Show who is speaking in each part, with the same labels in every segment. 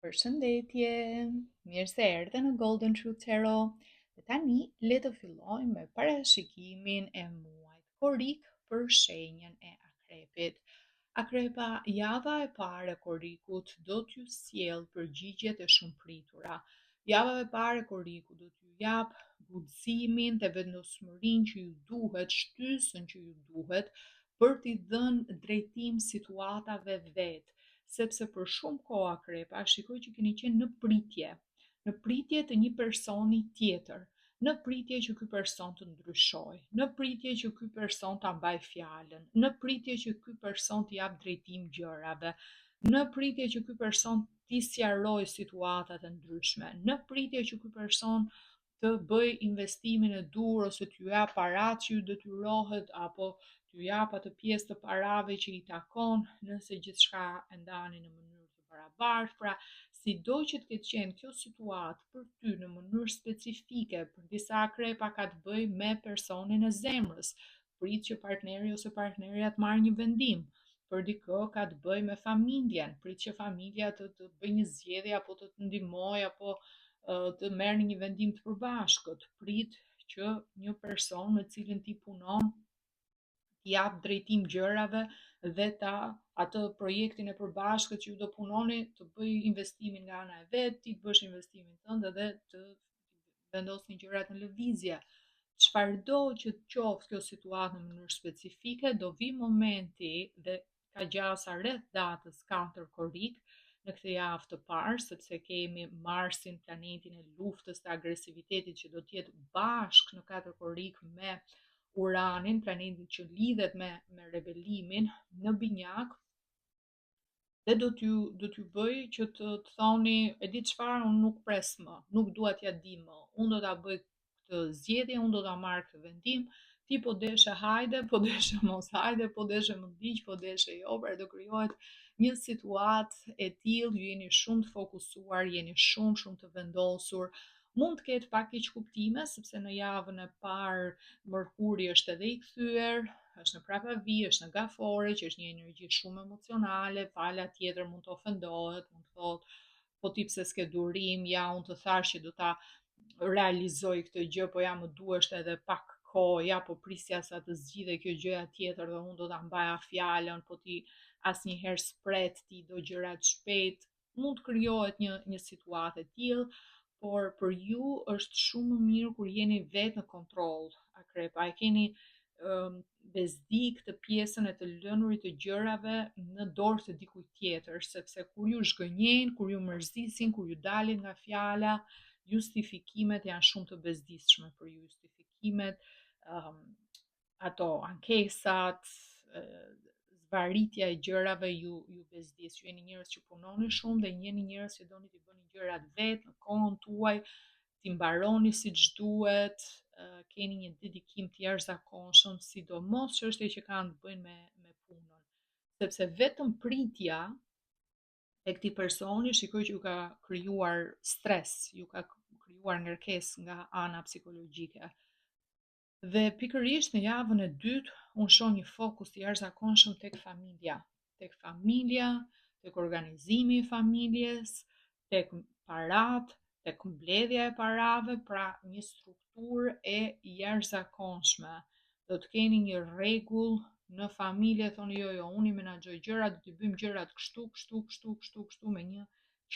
Speaker 1: Përshëndetje, mirë se erdhe në Golden Truth Tarot. Dhe tani le të fillojmë me parashikimin e muajit korik për shenjën e akrepit. Akrepa, java e parë e korikut do t'ju sjellë përgjigjet e shumë pritura. Java e parë e korikut do t'ju jap guximin dhe vendosmërinë që ju duhet, shtysën që ju duhet për t'i dhënë drejtim situatave vetë. Sepse për shumë kohë akrepa, shikoj që keni qenë në pritje të një personi tjetër, në pritje që ky person të ndryshojë, në pritje që ky person ta mbaj fjalën, në pritje që ky person të jap drejtim gjërave, në pritje që ky person t'i sqarojë situatat e ndryshme, në pritje që ky person të bëj investimin e dur ose t'ju jap paratë që ju detyrohet apo t'ju jap atë pjesë të parave që i takon nëse gjithçka e ndani në mënyrë të barabartë. Pra, sido që të ketë qenë kjo situatë për ty në mënyrë specifike, për disa akrepa ka të bëjë me personin e zemrës, prit që partneri ose partnerja të marrë një vendim. Për dikë ka të bëjë me familjen, prit që familja të bëjë një zgjedhje apo të ndihmojë apo të merrni një vendim të përbashkët, prit që një person me cilin ti punon jap drejtim gjërave dhe atë projektin e përbashkët që ju do punoni të bëj investimin nga ana e vet, ti të bësh investimin tënd dhe të vendosni gjërat në lëvizje. Çfarëdo që të qoftë kjo situatë në mënyrë specifike, do vi momenti dhe ka gjasa rreth datës 4 korik në këtë javë të parë, sepse kemi Marsin, planetin e luftës të agresivitetit që do të jetë bashkë në 4 korik me Uranin, planetin që lidhet me rebelimin në binjak, dhe do t'ju bëj që të thoni, e di çfarë, unë nuk pres më, nuk dua t'ja di më, unë do ta bëj këtë zgjedhje, unë do ta marr këtë vendim, ti po deshe hajde, po deshe mos hajde, po deshe më ndiq, po deshe jo, pra do krijohet një situatë e tillë, ju jeni shumë të fokusuar, jeni shumë të vendosur. Mund të ketë pak keq kuptime, sepse në javën e parë Mërkuri është edhe i kthyer, është në prapëvi, është në gafore, që është një energji shumë emocionale, pala tjetër mund të ofendohet, mund të thotë, po ti pse s'ke durim, ja unë të thash që do ta realizoj këtë gjë, po ja më duhesh edhe pak kohë, ja po prisja sa të zgjidhe kjo gjëja tjetër dhe unë do ta mbaja fjalën, po ti asnjëherë s'pret ti do gjërat shpejt. Mund të krijohet një situatë e tillë, por për ju është shumë më mirë kur jeni vetë në kontroll. Akrepa, e keni bezdi këtë pjesën e të lënurit të gjërave në dorë të dikujt tjetër, sepse kur ju zhgënjejnë, kur ju mërzisin, kur ju dalin nga fjala, justifikimet janë shumë të bezdisshme për ju. Justifikimet, ato ankesat, zvaritja e gjërave ju bezdis. Ju jeni njerëz që punoni shumë dhe jeni njerëz që doni t'i bëni gjërat vetë në kohën tuaj, t'i mbaroni siç duhet, keni një dedikim të jashtëzakonshëm, sidomos çështje që kanë të bëjnë me punën. Sepse vetëm pritja e këtij personi shikoj që ju ka krijuar stres, ju ka krijuar ngarkesë nga ana psikologjike. Dhe pikërisht në javën e dytë unë shoh një fokus të jashtëzakonshëm tek familja, tek organizimi i familjes, tek parat, tek mbledhja e parave, pra një strukturë e jashtëzakonshme. Do të keni një rregull në familje, thoni jo, unë i menaxhoj gjërat, do t'i bëjmë gjërat kështu me një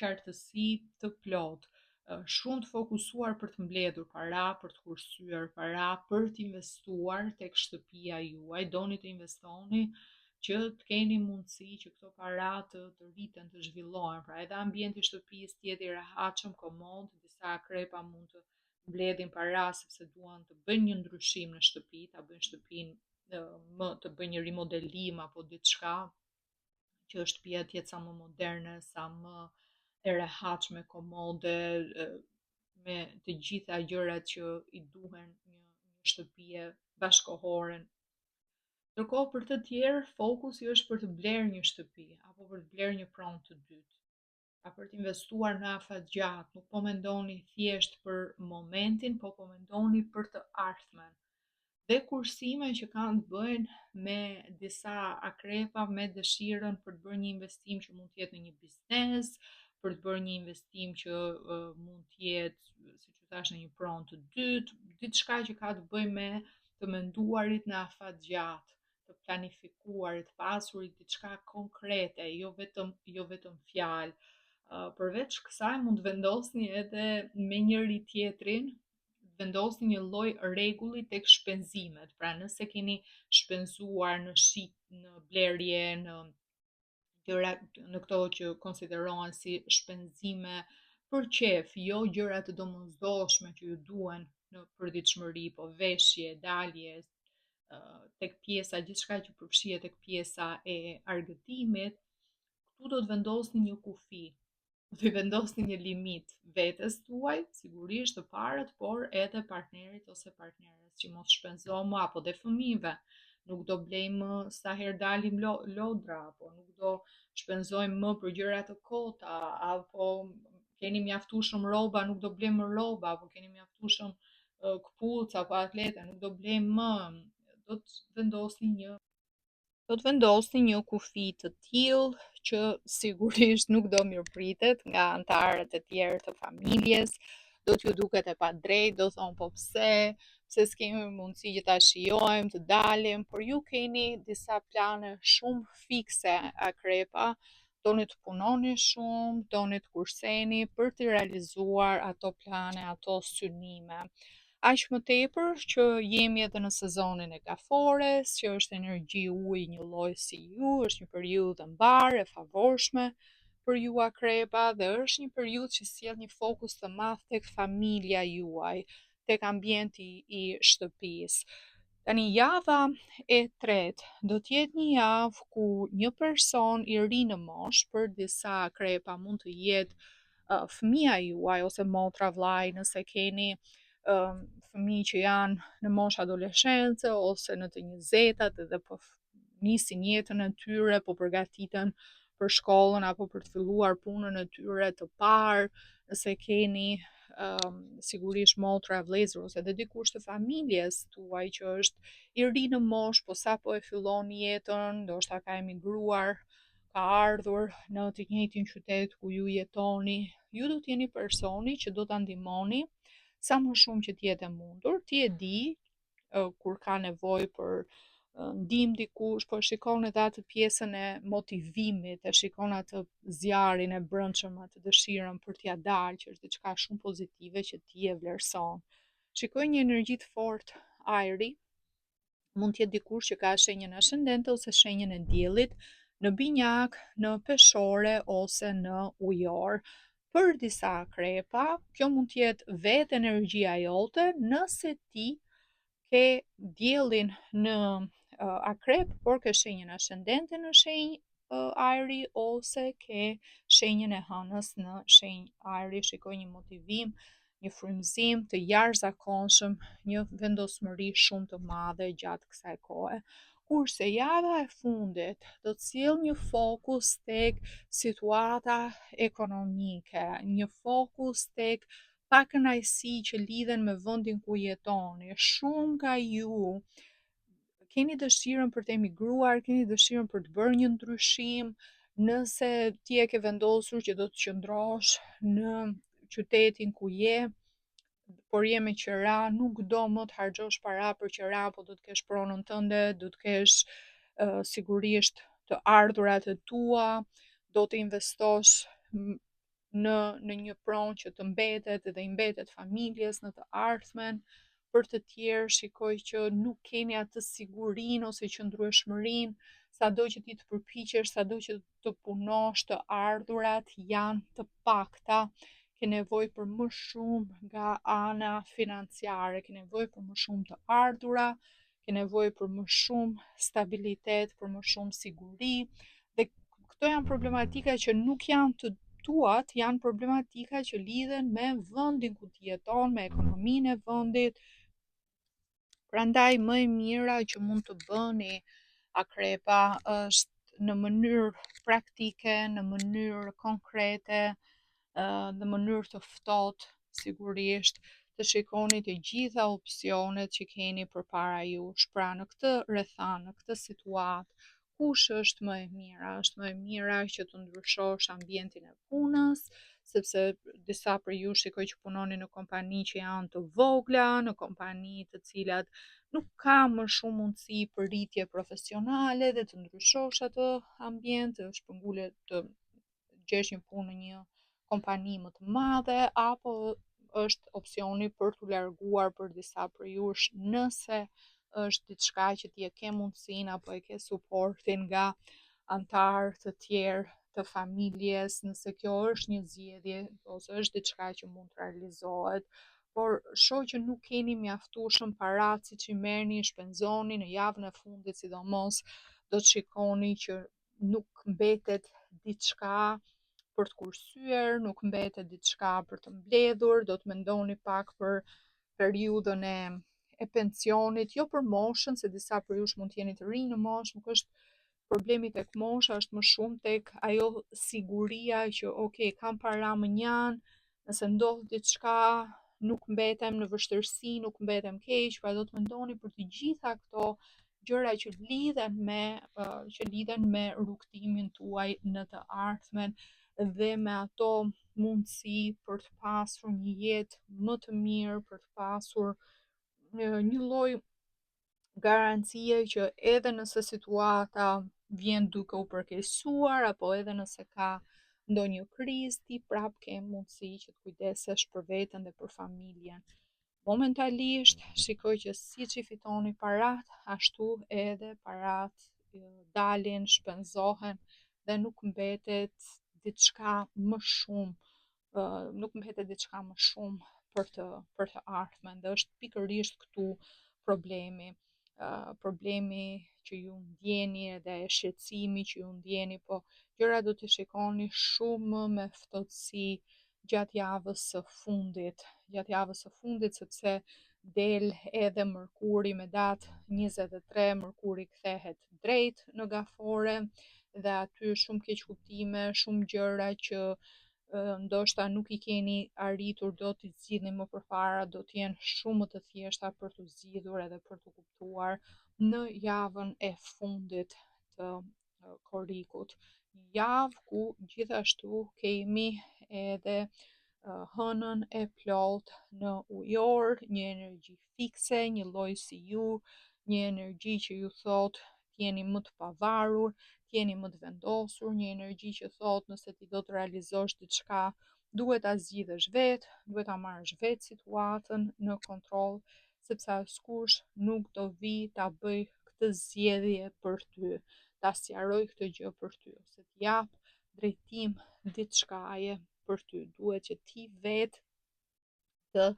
Speaker 1: qartësi të plotë. Shumë të fokusuar për të mbledhur para, për të kursyer para, për të investuar tek shtëpia juaj, doni të investoni që të keni mundësi që këto para të rriten, të zhvillohen. Pra edhe ambienti i shtëpisë të jetë i rehatshëm, komod, disa akrepa mund të mbledhin para sepse duan të bëjnë një ndryshim në shtëpi, ta bëjnë shtëpinë të bëjnë një rimodelim apo diçka që shtëpia të jetë sa më moderne, sa më e rehatshme, komode, me të gjitha gjërat që i duhen një shtëpie bashkohore. Ndërkohë për të tjerë, fokusi është për të blerë një shtëpi apo për të blerë një pronë të dytë, a për të investuar në afat gjatë. Nuk po mendoni thjesht për momentin, po mendoni për të ardhmen. Dhe kursime që kanë të bëjnë me disa akrepa me dëshirën për të bërë një investim që mund të jetë në një biznes, për të bërë një investim që mund të jetë, siç u thash, në një pronë të dytë, diçka që ka të bëjë me të menduarit në afatgjatë, të planifikuarit, të pasurit diçka konkrete, jo vetëm fjalë. Përveç kësaj mund të vendosni edhe me njëri tjetrin, vendosni një lloj rregulli tek shpenzimet. Pra nëse keni shpenzuar në shit, në blerje, gjëra në këto që konsiderohen si shpenzime për qef, jo gjëra të domosdoshme që ju duhen në përditshmëri, po veshje, dalje, tek pjesa, gjithçka që përfshihet tek pjesa e argëtimit, këtu do të vendosni një kufi, do i vendosni një limit vetes tuaj, sigurisht të parët, por edhe partnerit ose partneres, që mos shpenzo më, apo dhe fëmijëve. Nuk do blejmë sa herë dalim lodra, apo nuk do shpenzojmë më për gjëra të kota, apo keni mjaftueshëm rroba, nuk do blejmë rroba, apo keni mjaftueshëm këpucë apo atlete, nuk do blejmë më. Do të vendosni një Do të vendosni një kufi të tillë që sigurisht nuk do mirëpritet nga anëtarët e tjerë të familjes, do t'ju duket e padrejtë, do thonë po pse s'kemi mundësi që ta shijojmë, të dalim, por ju keni disa plane shumë fikse akrepa, doni të punoni shumë, doni të kurseni për të realizuar ato plane, ato synime. Aq më tepër që jemi edhe në sezonin e gafores, që është energji ujë një lloj si ju, është një periudhë e mbarë, e favorshme për ju akrepa, dhe është një periudhë që sjell një fokus të madh tek familja juaj, tek ambienti i shtëpisë. Tani java e tretë do të jetë një javë ku një person i ri në moshë, për disa akrepa mund të jetë fëmia juaj ose motra, vllai, nëse keni fëmijë që janë në moshë adoleshence ose në të 20-tat edhe po nisin jetën e tyre, po përgatiten për shkollën apo për të filluar punën e tyre të parë, nëse keni sigurisht motra, vëllezër ose edhe dikush të familjes tuaj që është i ri në moshë, po sapo e fillon jetën, ndoshta ka emigruar, ka ardhur në të njëjtin qytet ku ju jetoni, ju do t'jeni personi që do ta ndihmoni sa më shumë që t'jetë e mundur. Ti e di kur ka nevojë për ndihmë dikush, po shikon edhe atë pjesën e motivimit, e shikon atë zjarrin e brendshëm, atë dëshirën për t'ia dalë, që është diçka shumë pozitive që ti e vlerëson. Shikoj një energji të fortë ajri, mund t'jetë dikush që ka shenjën ascendente ose shenjën e diellit në binjak, në peshore ose në ujor. Për disa akrepa, kjo mund t'jetë vetë energjia jote nëse ti ke diellin në akrep, por ke shenjën ascendente në shenjë ajri, ose ke shenjën e hënës në shenjë ajri. Shikoj një motivim, një frymëzim të jashtëzakonshëm, një vendosmëri shumë të madhe gjatë kësaj kohe. Kurse java e fundit do të sjellë një fokus tek situata ekonomike, një fokus tek pakënaqësi që lidhen me vendin ku jetoni. Shumë nga ju keni dëshirën për të emigruar, keni dëshirën për të bërë një ndryshim, nëse ti e ke vendosur që do të qëndrosh në qytetin ku je, por je me qira, nuk do më të harxhosh para për qira, po do të kesh pronën tënde, do të kesh sigurisht të ardhurat e tua, do të investosh në një pronë që të mbetet dhe i mbetet familjes në të ardhmen. Për të tjerë shikoj që nuk keni atë sigurinë ose qëndrueshmërinë, sado që ti të përpiqesh, sado që të punosh, të ardhurat janë të pakta, ke nevojë për më shumë nga ana financiare, ke nevojë për më shumë të ardhura, ke nevojë për më shumë stabilitet, për më shumë siguri, dhe këto janë problematika që nuk janë të tuat, janë problematika që lidhen me vendin ku ti jeton, me ekonominë e vendit. Prandaj më e mira që mund të bëni akrepa është në mënyrë praktike, në mënyrë konkrete, në mënyrë të ftohtë, sigurisht, të shikoni të gjitha opsionet që keni përpara jush. Pra në këtë rrethan, në këtë situatë, kush është më e mira? Është më e mira që të ndryshosh ambientin e punës, sepse disa për ju shikoj që punoni në kompani që janë të vogla, në kompani të cilat nuk ka më shumë mundësi për rritje profesionale dhe të ndryshosh atë ambient, të shpërngule të gjesh një punë në një kompani më të madhe, apo është opsioni për t'u larguar për disa për jush nëse është diçka që ti e ke mundësinë apo e ke suportin nga antarë të tjerë të familjes, nëse kjo është një zgjedhje ose është diçka që mund të realizohet, por shoh që nuk keni mjaftueshëm paratë siç i merrni, i shpenzoni në javën e fundit, sidomos do të shikoni që nuk mbetet diçka për të kursyer, nuk mbetet diçka për të mbledhur, do të mendoni pak për periudhën e pensionit, jo për moshën, se disa për jush mund të jeni të rinj në moshë, nuk është problemi tek mosha, është më shumë tek ajo siguria që okay, kam para më njan, nëse ndodh diçka, nuk mbetem në vështirësi, nuk mbetem keq, pra do të mendoni për të gjitha këto gjëra që lidhen me rrugtimin tuaj në të ardhmen dhe me ato mundësi për të pasur një jetë më të mirë, për të pasur një lloj garancie që edhe nëse situata vjen duke u përkeqësuar apo edhe nëse ka ndonjë krizë, ti prap ke mundësi që të kujdesesh për veten dhe për familjen. Momentalisht shikoj që siç i fitoni parat, ashtu edhe parat dalin, shpenzohen dhe nuk mbetet diçka më shumë, për të ardhmen dhe është pikërisht këtu problemi. Problemi që ju ndjeni edhe e shqetësimi që ju ndjeni, po gjëra do të shikoni shumë më me ftohtësi gjatë javës së fundit, sepse del edhe Mërkuri me datë 23, Mërkuri kthehet drejt në gafore dhe aty shumë keqkuptime, shumë gjëra që ndoshta nuk i keni arritur do t'i zgjidhni më përpara, do t'jenë shumë më të thjeshta për t'u zgjidhur edhe për t'u kuptuar në javën e fundit të korrikut. Një javë ku gjithashtu kemi edhe hënën e plot në ujor, një energji fikse, një lloj si ju, një energji që ju thot t'jeni më të pavarur, t'jeni më të vendosur, një energji që thot nëse ti do të realizosh diçka, duhet ta zgjidhësh vetë, duhet ta marrësh vetë situatën në kontroll, sepse askush nuk do vi ta bëj këtë zgjedhje për ty, ta sqaroj këtë gjë për ty, ose t'jap drejtim diçkaje për ty. Duhet që ti vetë të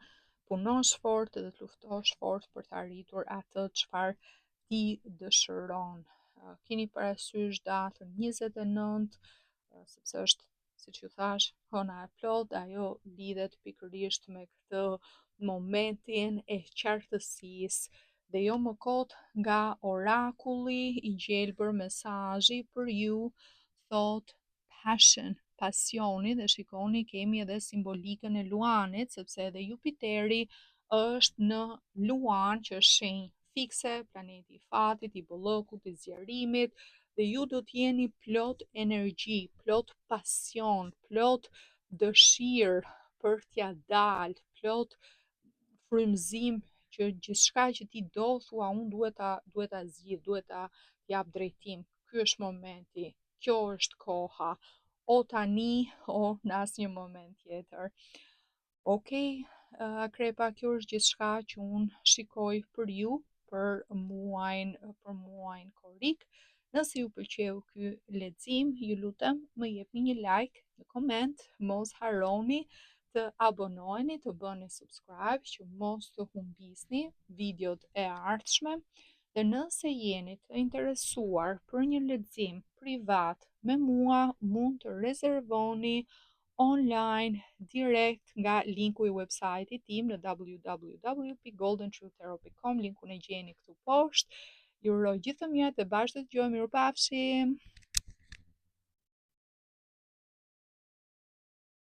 Speaker 1: punosh fort dhe të luftosh fort për të arritur atë çfarë ti dëshiron. Keni parasysh datën 29, sepse është, siç ju thash, hëna e plot, ajo lidhet pikërisht me këtë momentin e qartësisë dhe jo më kot nga orakulli i gjelbër mesazhi për ju thot passion, pasioni, dhe shikoni kemi edhe simbolikën e luanit, sepse edhe Jupiteri është në luan që është shenjë fikse, planeti i fatit, i bollokut, i zgjerimit, dhe ju do t'jeni plot energji, plot pasion, plot dëshirë për t'ja dalë, plot frymëzim që gjithçka që ti do thua unë duhet ta zgjidh, duhet ta jap drejtim. Ky është momenti, kjo është koha, o tani o në asnjë moment tjetër. Okej, Akrepa, kjo është gjithçka që unë shikoj për ju për muajin korrik. Nëse ju pëlqeu ky lexim, ju lutem më jepni një like, një koment, mos harroni të abonoheni, të bëni subscribe që mos të humbisni videot e ardhshme. Dhe nëse jeni të interesuar për një lexim privat me mua, mund të rezervoni online direkt nga linku i website-it tim në www.goldentruthtarot.com. Linkun e gjeni këtu poshtë. Ju uroj gjithë të mirët dhe bashkë të dëgjojmë. Mirupafshim!